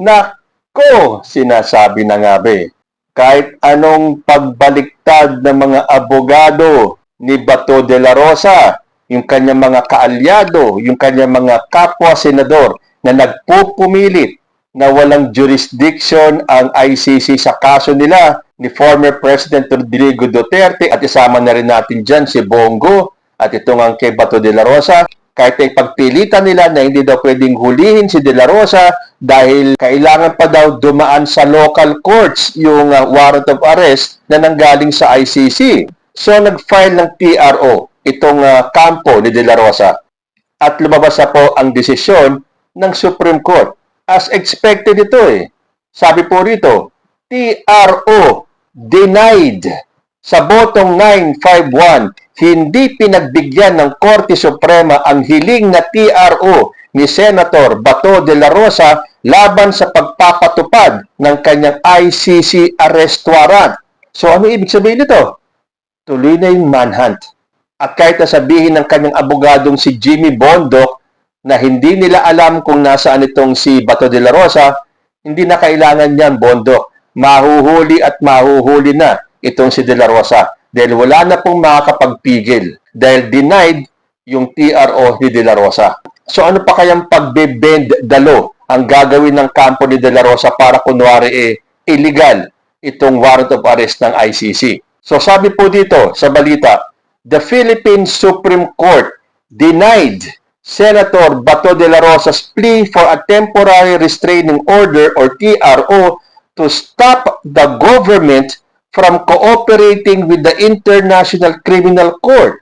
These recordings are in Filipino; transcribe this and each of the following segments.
Nako, sinasabi na nga ba kahit anong pagbaliktad ng mga abogado ni Bato de la Rosa, yung kanyang mga kaalyado, yung kanyang mga kapwa-senador na nagpupumilit na walang jurisdiction ang ICC sa kaso nila ni former President Rodrigo Duterte at isama na rin natin dyan si Bongo at itong ang kay Bato de la Rosa. Kahit ay pagpilitan nila na hindi daw pwedeng hulihin si De La Rosa dahil kailangan pa daw dumaan sa local courts yung warrant of arrest na nanggaling sa ICC. So nag-file ng TRO itong kampo ni De La Rosa at lumabas na po ang desisyon ng Supreme Court. As expected ito Sabi po rito, TRO denied sa botong 951, hindi pinagbigyan ng Korte Suprema ang hiling na TRO ni Senator Bato de la Rosa laban sa pagpapatupad ng kanyang ICC arrest warrant. So ano ibig sabihin nito? Tuloy na yung manhunt. At kahit nasabihin ng kanyang abogadong si Jimmy Bondoc na hindi nila alam kung nasaan itong si Bato de la Rosa, hindi na kailangan niyan, Bondoc. Mahuhuli at mahuhuli na itong si De La Rosa dahil wala na pong makakapagpigil dahil denied yung TRO ni De La Rosa. So ano pa kayang pagbe-bend the law ang gagawin ng kampo ni De La Rosa para kunwari illegal itong warrant of arrest ng ICC? So sabi po dito sa balita, the Philippine Supreme Court denied Senator Bato de la Rosa's plea for a temporary restraining order or TRO to stop the government from cooperating with the International Criminal Court.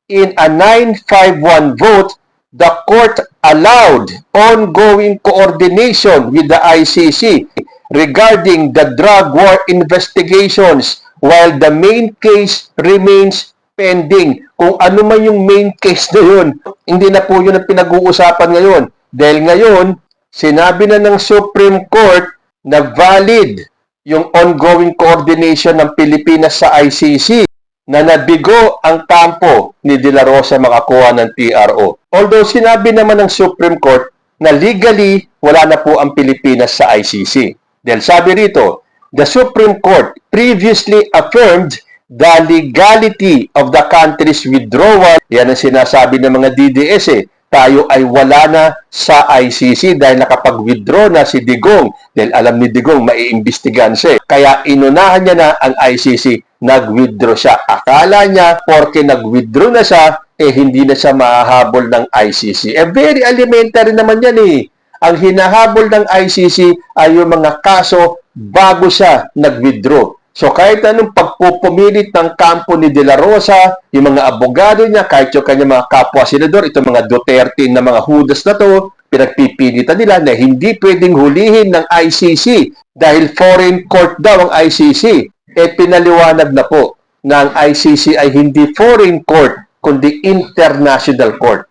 In a 951 vote, the court allowed ongoing coordination with the ICC regarding the drug war investigations while the main case remains pending. Kung ano man yung main case na yun, hindi na po yun ang pinag-uusapan ngayon. Dahil ngayon, sinabi na ng Supreme Court na valid yung ongoing coordination ng Pilipinas sa ICC na nabigo ang kampo ni De La Rosa makakuha ng TRO. Although sinabi naman ng Supreme Court na legally wala na po ang Pilipinas sa ICC. Dahil sabi rito, the Supreme Court previously affirmed the legality of the country's withdrawal. Yan ang sinasabi ng mga DDS tayo ay wala na sa ICC dahil nakapag-withdraw na si Digong. Dahil alam ni Digong, maiimbestigahan siya. Kaya inunahan niya na ang ICC, nag-withdraw siya. Akala niya, porke nag-withdraw na siya, hindi na siya mahahabol ng ICC. Very elementary naman yan Ang hinahabol ng ICC ay yung mga kaso bago siya nag-withdraw. So kahit anong pagpupumilit ng kampo ni De La Rosa, yung mga abogado niya, kahit yung kanyang mga kapwa-senador, itong mga Duterte na mga Judas na to, pinagpipilitan nila na hindi pwedeng hulihin ng ICC dahil foreign court daw ang ICC. Pinaliwanag na po na ang ICC ay hindi foreign court, kundi international court.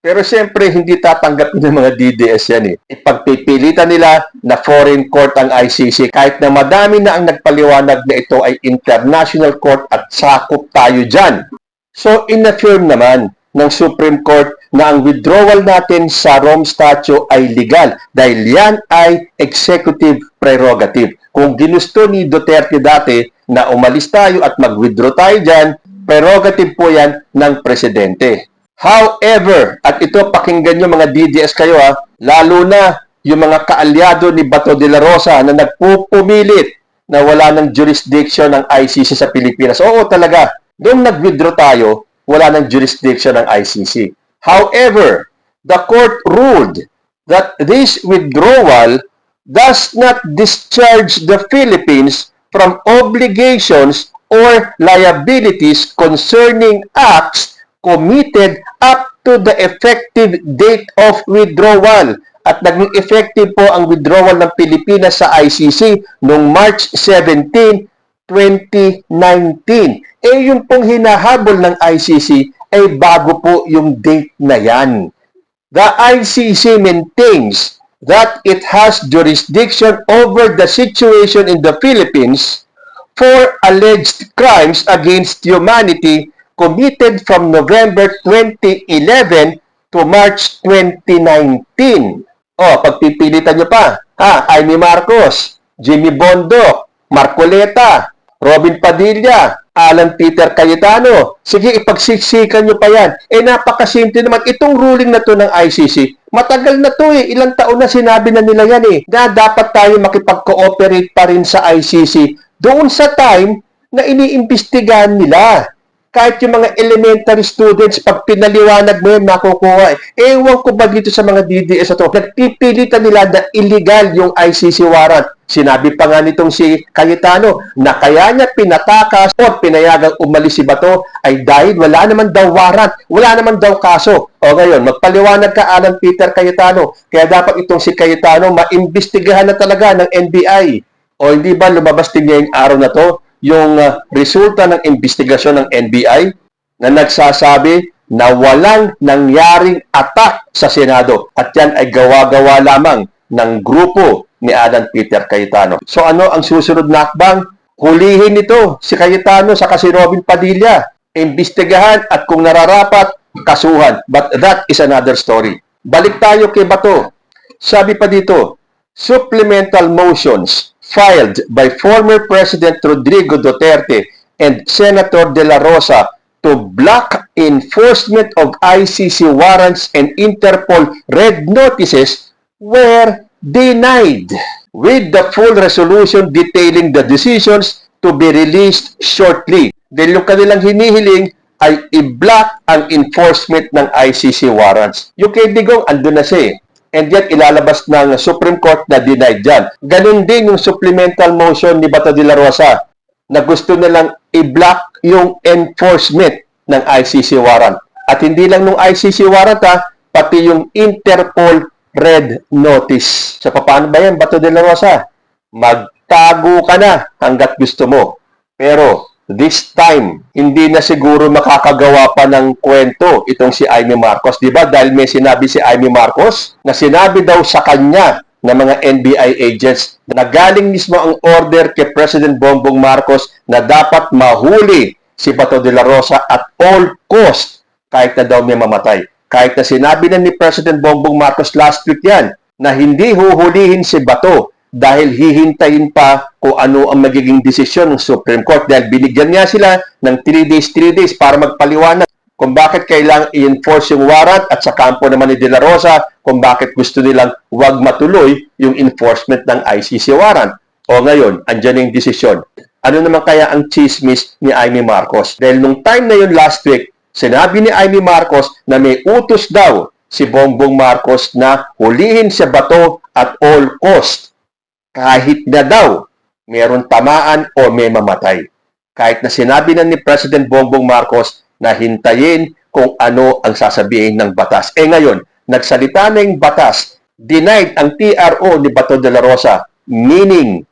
Pero siyempre, hindi tatanggapin ng mga DDS yan Ipagpipilitan nila na foreign court ang ICC kahit na madami na ang nagpaliwanag na ito ay international court at sakop tayo dyan. So, inaffirm naman ng Supreme Court na ang withdrawal natin sa Rome Statute ay legal dahil yan ay executive prerogative. Kung ginusto ni Duterte dati na umalis tayo at mag-withdraw tayo dyan, prerogative po yan ng presidente. However, at ito pakinggan nyo mga DDS kayo lalo na yung mga kaalyado ni Bato de la Rosa na nagpupumilit na wala ng jurisdiction ng ICC sa Pilipinas. Oo talaga, doon nag-withdraw tayo, wala ng jurisdiction ng ICC. However, the court ruled that this withdrawal does not discharge the Philippines from obligations or liabilities concerning acts committed up to the effective date of withdrawal. At naging effective po ang withdrawal ng Pilipinas sa ICC noong March 17, 2019. Yung pong hinahabol ng ICC ay bago po yung date na yan. The ICC maintains that it has jurisdiction over the situation in the Philippines for alleged crimes against humanity committed from November 2011 to March 2019. O, pagpipilitan nyo pa. Amy Marcos, Jimmy Bondoc, Marcoleta, Robin Padilla, Alan Peter Cayetano. Sige, ipagsiksikan nyo pa yan. Napakasimple naman. Itong ruling na to ng ICC, matagal na to eh. Ilang taon na sinabi na nila yan eh. Na dapat tayo makipag-cooperate pa rin sa ICC doon sa time na iniimbestigahan nila. Kahit yung mga elementary students, pag pinaliwanag mo yun, makukuha eh. Ewan ko ba dito sa mga DDS na to, nagpipilitan nila na illegal yung ICC warrant. Sinabi pa nga nitong si Cayetano na kaya niya pinatakas o pinayagang umalis si Bato ay dahil wala naman daw warrant, wala naman daw kaso. O ngayon, magpaliwanag ka, Alan Peter Cayetano. Kaya dapat itong si Cayetano maimbestigahan na talaga ng NBI. O hindi ba lumabas din niya yung araw na to? Yung resulta ng investigasyon ng NBI na nagsasabi na walang nangyaring attack sa Senado at yan ay gawa-gawa lamang ng grupo ni Alan Peter Cayetano. So ano ang susunod na hakbang? Hulihin ito si Cayetano sa si Robin Padilla, imbestigahan at kung nararapat, kasuhan. But that is another story. Balik tayo kay Bato. Sabi pa dito, supplemental motions filed by former President Rodrigo Duterte and Senator De La Rosa to block enforcement of ICC warrants and Interpol red notices were denied, with the full resolution detailing the decisions to be released shortly. Dahil yung kanilang hinihiling ay i-block ang enforcement ng ICC warrants. Yung kay Digong, andun na siya eh. And yet, ilalabas ng Supreme Court na denied dyan. Ganun din yung supplemental motion ni Bato de la Rosa na gusto nilang i-block yung enforcement ng ICC warrant. At hindi lang nung ICC warrant pati yung Interpol red notice. So, paano ba yan, Bato de la Rosa? Magtago ka na hanggat gusto mo. Pero, this time, hindi na siguro makakagawa pa ng kwento itong si Amy Marcos. Diba? Dahil may sinabi si Amy Marcos na sinabi daw sa kanya ng mga NBI agents na galing mismo ang order kay President Bongbong Marcos na dapat mahuli si Bato de la Rosa at all cost kahit na daw may mamatay. Kahit na sinabi na ni President Bongbong Marcos last week yan na hindi huhulihin si Bato dahil hihintayin pa kung ano ang magiging desisyon ng Supreme Court dahil binigyan niya sila ng 3 days para magpaliwanag kung bakit kailangang i-enforce yung warrant at sa kampo naman ni De La Rosa kung bakit gusto nilang wag matuloy yung enforcement ng ICC warrant. O ngayon, andyan yung desisyon. Ano naman kaya ang chismis ni Amy Marcos? Dahil nung time na yun last week, sinabi ni Amy Marcos na may utos daw si Bongbong Marcos na hulihin si Bato at all cost. Kahit na daw meron tamaan o may mamatay. Kahit na sinabi na ni President Bongbong Marcos na hintayin kung ano ang sasabihin ng batas. Ngayon, nagsalita na yung batas, denied ang TRO ni Bato de la Rosa, meaning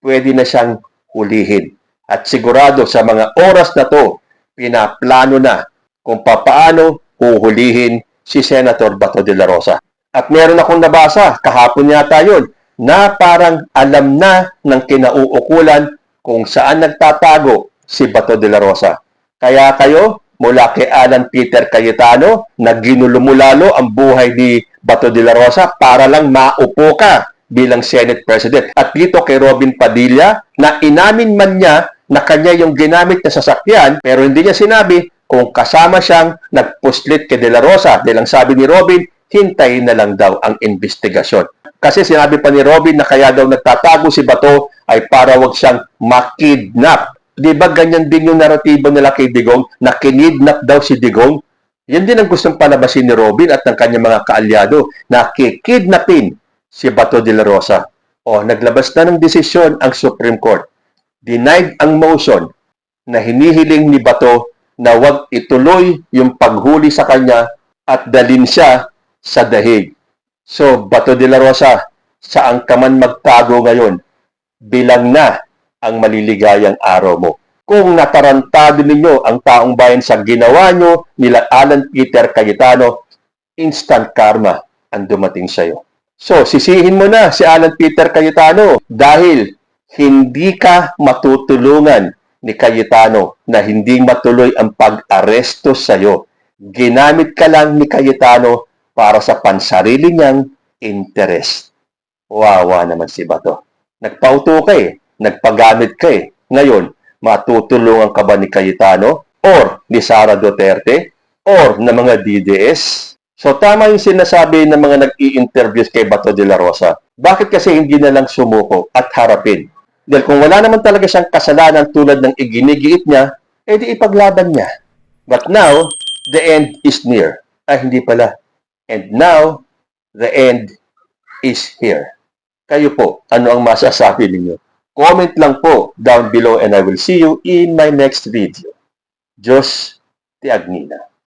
pwede na siyang hulihin. At sigurado sa mga oras na to, pinaplano na kung papaano huhulihin si Senator Bato de la Rosa. At meron akong nabasa, kahapon yata yun, na parang alam na ng kinauukulan kung saan nagtatago si Bato de la Rosa. Kaya kayo, mula kay Alan Peter Cayetano, na ginulumulalo ang buhay ni Bato de la Rosa para lang maupo ka bilang Senate President. At dito kay Robin Padilla, na inamin man niya na kanya yung ginamit na sasakyan, pero hindi niya sinabi kung kasama siyang nagpuslit kay De La Rosa. Dahil ang sabi ni Robin, hintayin na lang daw ang investigasyon. Kasi sinabi pa ni Robin na kaya daw nagtatago si Bato ay para wag siyang makidnap. Di ba ganyan din yung naratibo nila kay Digong na kinidnap daw si Digong? Yan din ang gustong palabasin ni Robin at ng kanyang mga kaalyado na kikidnapin si Bato de la Rosa. O, naglabas na ng desisyon ang Supreme Court. Denied ang motion na hinihiling ni Bato na wag ituloy yung paghuli sa kanya at dalhin siya sa dahig. So, Bato de la Rosa, saan ka man magtago ngayon, bilang na ang maliligayang araw mo. Kung natarantado ninyo ang taong bayan sa ginawa nyo nila Alan Peter Cayetano, instant karma ang dumating sa iyo. So, sisihin mo na si Alan Peter Cayetano dahil hindi ka matutulungan ni Cayetano na hindi matuloy ang pag-aresto sa iyo. Ginamit ka lang ni Cayetano para sa pansarili niyang interest. Wawa naman si Bato. Nagpauto ka eh. Nagpagamit ka eh. Ngayon, matutulungan ka ba ni Cayetano or ni Sara Duterte or ng mga DDS? So tama yung sinasabi ng mga nag-i-interview kay Bato de la Rosa. Bakit kasi hindi na lang sumuko at harapin? Dahil kung wala naman talaga siyang kasalanan tulad ng iginigiit niya, edi ipaglaban niya. But now, the end is near. Ay, hindi pala. And now, the end is here. Kayo po, ano ang masasabi ninyo? Comment lang po down below and I will see you in my next video. Diyos ti Agnina.